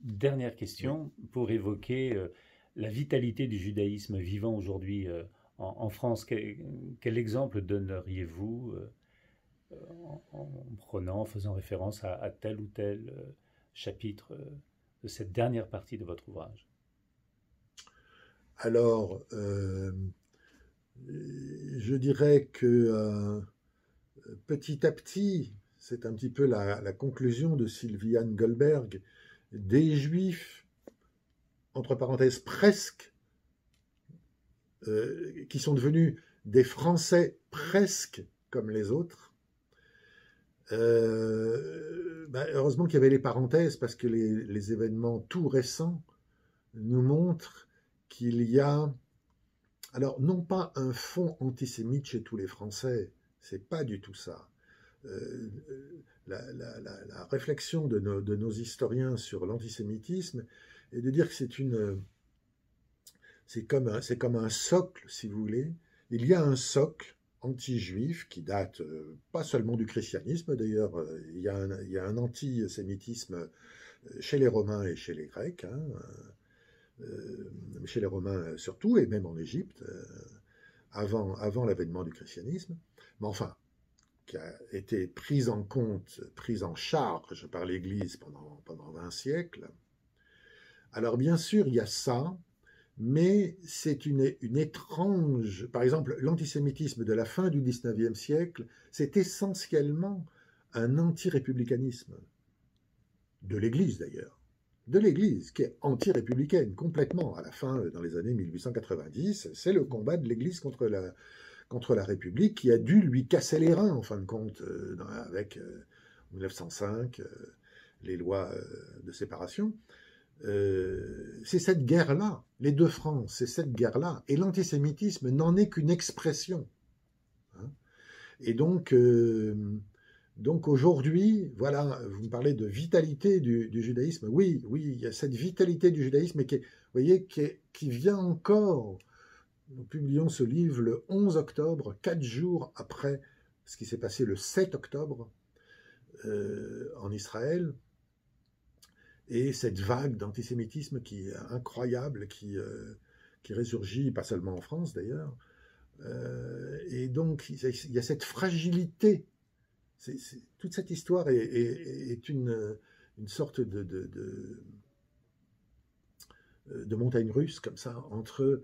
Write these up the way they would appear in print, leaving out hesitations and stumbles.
Dernière Oui. question pour évoquer la vitalité du judaïsme vivant aujourd'hui en France. Quel exemple donneriez-vous en prenant, en faisant référence à tel ou tel chapitre de cette dernière partie de votre ouvrage? Alors, je dirais que petit à petit, c'est un petit peu la conclusion de Sylviane Goldberg, des juifs, entre parenthèses presque, qui sont devenus des Français presque comme les autres. Heureusement qu'il y avait les parenthèses parce que les événements tout récents nous montrent qu'il y a, alors non pas un fond antisémite chez tous les Français, c'est pas du tout ça. Euh, la réflexion de nos historiens sur l'antisémitisme est de dire que c'est comme un socle, si vous voulez. Il y a un socle anti-juif qui date pas seulement du christianisme, d'ailleurs, il y a un antisémitisme chez les Romains et chez les Grecs, hein, chez les Romains surtout, et même en Égypte, avant l'avènement du christianisme. Mais enfin, qui a été prise en compte, prise en charge par l'Église pendant 20 siècles. Alors bien sûr, il y a ça, mais c'est une étrange... Par exemple, l'antisémitisme de la fin du XIXe siècle, c'est essentiellement un anti-républicanisme, de l'Église d'ailleurs, de l'Église, qui est anti-républicaine complètement. À la fin, dans les années 1890, c'est le combat de l'Église contre la République qui a dû lui casser les reins, en fin de compte, avec 1905, les lois de séparation. C'est cette guerre-là, les deux France, c'est cette guerre-là. Et l'antisémitisme n'en est qu'une expression, hein. Et donc aujourd'hui, voilà, vous me parlez de vitalité du judaïsme. Oui, oui, il y a cette vitalité du judaïsme qui, vous voyez, qui vient encore. Nous publions ce livre le 11 octobre, 4 jours après ce qui s'est passé le 7 octobre en Israël. Et cette vague d'antisémitisme qui est incroyable, qui résurgit, pas seulement en France d'ailleurs. Et donc, il y a cette fragilité. Toute cette histoire est une sorte de montagne russe, comme ça, entre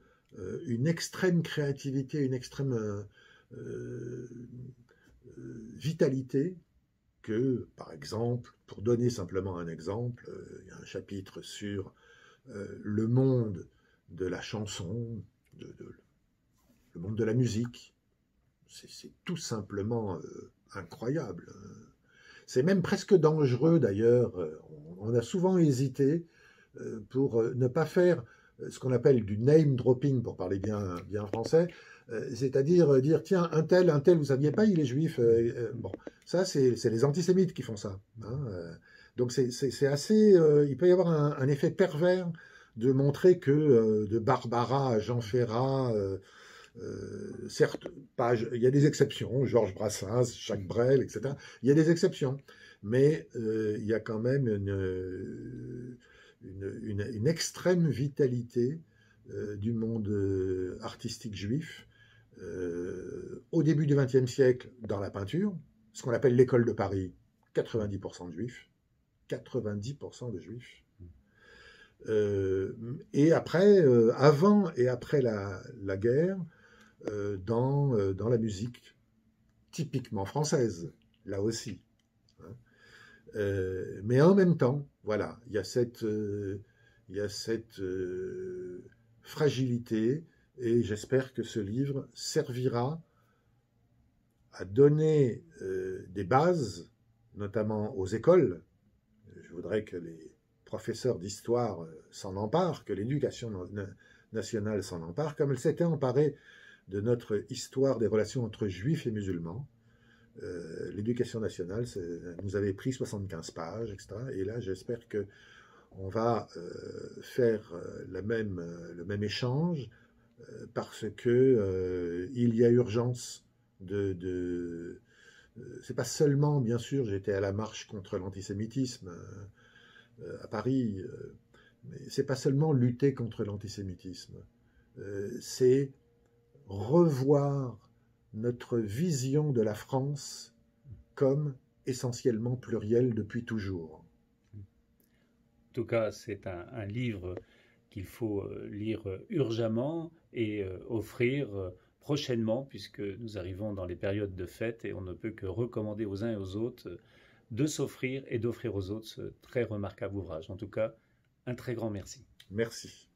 une extrême créativité, une extrême euh, vitalité, que, par exemple, pour donner simplement un exemple, il y a un chapitre sur le monde de la chanson, le monde de la musique. C'est tout simplement incroyable. C'est même presque dangereux d'ailleurs. On a souvent hésité pour ne pas faire ce qu'on appelle du name dropping, pour parler bien français, c'est-à-dire dire tiens, un tel, vous saviez pas, il est juif. Bon, ça, c'est les antisémites qui font ça, hein. Donc c'est assez. Il peut y avoir un effet pervers de montrer que de Barbara à Jean Ferrat, certes, pas, il y a des exceptions, Georges Brassens, Jacques Brel, etc. Il y a des exceptions, mais il y a quand même une extrême vitalité du monde artistique juif au début du XXe siècle dans la peinture, ce qu'on appelle l'école de Paris, 90% de juifs, 90% de juifs. Et après, avant et après la guerre, dans la musique typiquement française, là aussi, hein. Mais en même temps, voilà, il y a cette fragilité, et j'espère que ce livre servira à donner des bases, notamment aux écoles. Je voudrais que les professeurs d'histoire s'en emparent, que l'éducation nationale s'en empare, comme elle s'était emparée de notre histoire des relations entre juifs et musulmans. L'éducation nationale nous avait pris 75 pages, etc. Et là, j'espère que on va faire le même échange parce que il y a urgence c'est pas seulement, bien sûr, j'étais à la marche contre l'antisémitisme, à Paris, mais c'est pas seulement lutter contre l'antisémitisme, c'est revoir notre vision de la France comme essentiellement plurielle depuis toujours. En tout cas, c'est un livre qu'il faut lire urgemment et offrir prochainement, puisque nous arrivons dans les périodes de fête et on ne peut que recommander aux uns et aux autres de s'offrir et d'offrir aux autres ce très remarquable ouvrage. En tout cas, un très grand merci. Merci.